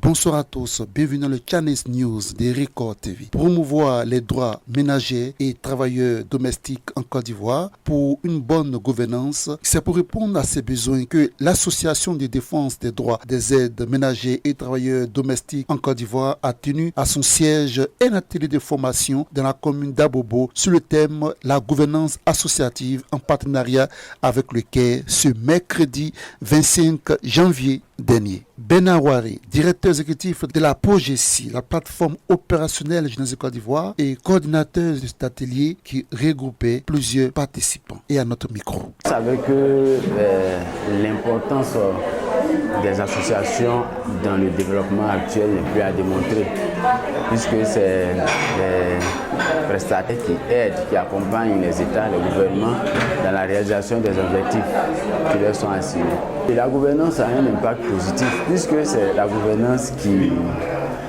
Bonsoir à tous, bienvenue dans le Channel News de Record TV. Promouvoir les droits ménagers et travailleurs domestiques en Côte d'Ivoire pour une bonne gouvernance, c'est pour répondre à ces besoins que l'Association de défense des droits des aides ménagers et travailleurs domestiques en Côte d'Ivoire a tenu à son siège un atelier de formation dans la commune d'Abobo sur le thème la gouvernance associative en partenariat avec le CAIR ce mercredi 25 janvier dernier. Ben Awari, directeur exécutif de la POGESI, la plateforme opérationnelle jeunesse de Côte d'Ivoire, et coordinateur de cet atelier qui regroupait plusieurs participants. Et à notre micro. Vous savez que l'importance des associations dans le développement actuel n'est plus à démontrer, puisque c'est les prestataires qui aident, qui accompagnent les États, les gouvernements dans la réalisation des objectifs qui leur sont assignés. Et la gouvernance a un impact positif, puisque c'est la gouvernance qui...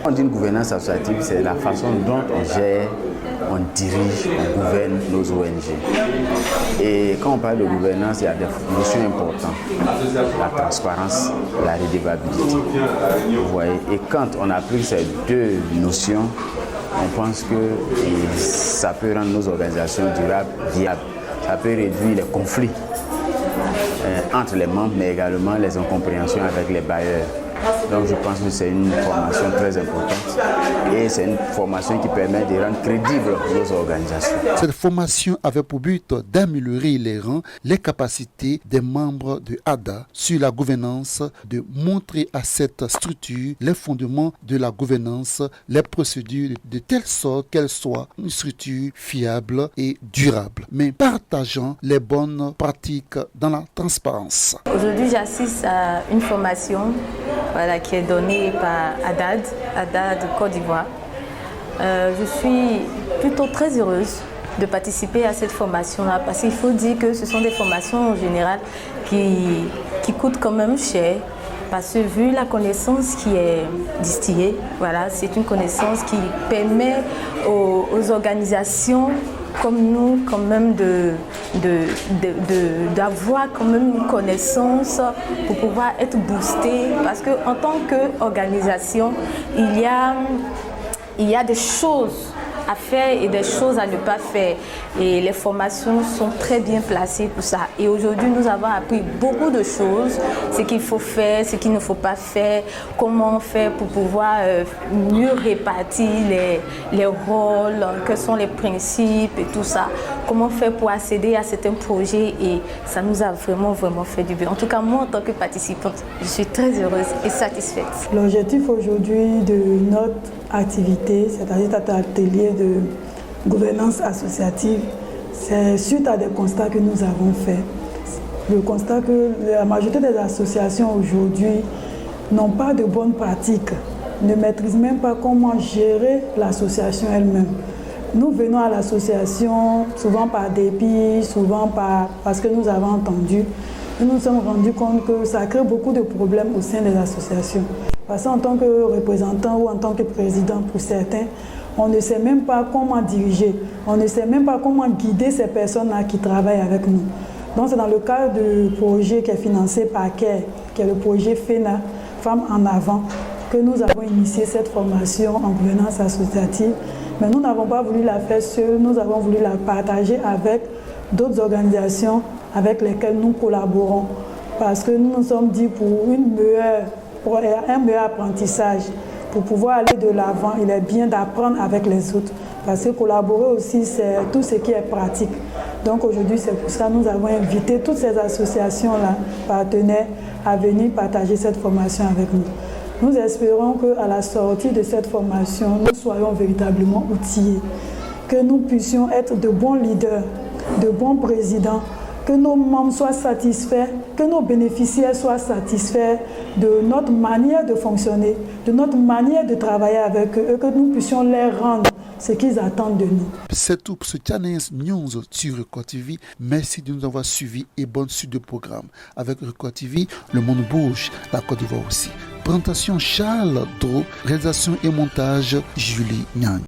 On dit une gouvernance associative, c'est la façon dont on gère, on dirige, on gouverne nos ONG. Et quand on parle de gouvernance, il y a des notions importantes. La transparence, la redevabilité. Vous voyez, et quand on applique ces deux notions, on pense que ça peut rendre nos organisations durables, viables. Ça peut réduire les conflits entre les membres, mais également les incompréhensions avec les bailleurs. Donc je pense que c'est une formation très importante et c'est une formation qui permet de rendre crédibles nos organisations. Cette formation avait pour but d'améliorer les rangs, les capacités des membres de ADA sur la gouvernance, de montrer à cette structure les fondements de la gouvernance, les procédures de telle sorte qu'elle soit une structure fiable et durable, mais partageant les bonnes pratiques dans la transparence. Aujourd'hui, j'assiste à une formation qui est donnée par ADA de Côte d'Ivoire. Je suis plutôt très heureuse de participer à cette formation-là parce qu'il faut dire que ce sont des formations en général qui coûtent quand même cher parce que vu la connaissance qui est distillée, c'est une connaissance qui permet aux organisations comme nous, quand même, d'avoir quand même une connaissance pour pouvoir être boosté. Parce qu'en tant qu'organisation, il y a des choses à faire et des choses à ne pas faire. Et les formations sont très bien placées pour ça. Et aujourd'hui, nous avons appris beaucoup de choses, ce qu'il faut faire, ce qu'il ne faut pas faire, comment faire pour pouvoir mieux répartir les rôles, quels sont les principes et tout ça, comment faire pour accéder à certains projets et ça nous a vraiment fait du bien. En tout cas, moi, en tant que participante, je suis très heureuse et satisfaite. L'objectif aujourd'hui de notre activité, c'est-à-dire cet atelier de gouvernance associative, c'est suite à des constats que nous avons faits. Le constat que la majorité des associations aujourd'hui n'ont pas de bonnes pratiques, ne maîtrisent même pas comment gérer l'association elle-même. Nous venons à l'association souvent par dépit, souvent parce que nous avons entendu. Nous nous sommes rendus compte que ça crée beaucoup de problèmes au sein des associations. Parce qu'en tant que représentant ou en tant que président pour certains, on ne sait même pas comment diriger, on ne sait même pas comment guider ces personnes-là qui travaillent avec nous. Donc c'est dans le cadre du projet qui est financé par CAIR, qui est le projet FENA, Femmes en Avant, que nous avons initié cette formation en gouvernance associative. Mais nous n'avons pas voulu la faire seule, nous avons voulu la partager avec d'autres organisations avec lesquelles nous collaborons. Parce que nous nous sommes dit pour un meilleur apprentissage, pour pouvoir aller de l'avant, il est bien d'apprendre avec les autres. Parce que collaborer aussi, c'est tout ce qui est pratique. Donc aujourd'hui, c'est pour ça que nous avons invité toutes ces associations-là, partenaires, à venir partager cette formation avec nous. Nous espérons qu'à la sortie de cette formation, nous soyons véritablement outillés, que nous puissions être de bons leaders, de bons présidents, que nos membres soient satisfaits, que nos bénéficiaires soient satisfaits de notre manière de fonctionner, de notre manière de travailler avec eux, et que nous puissions leur rendre ce qu'ils attendent de nous. C'est tout pour ce Channel News sur Record TV. Merci de nous avoir suivis et bonne suite de programme. Avec Record TV, le monde bouge, la Côte d'Ivoire aussi. Présentation Charles Dro, réalisation et montage Julie Nyang.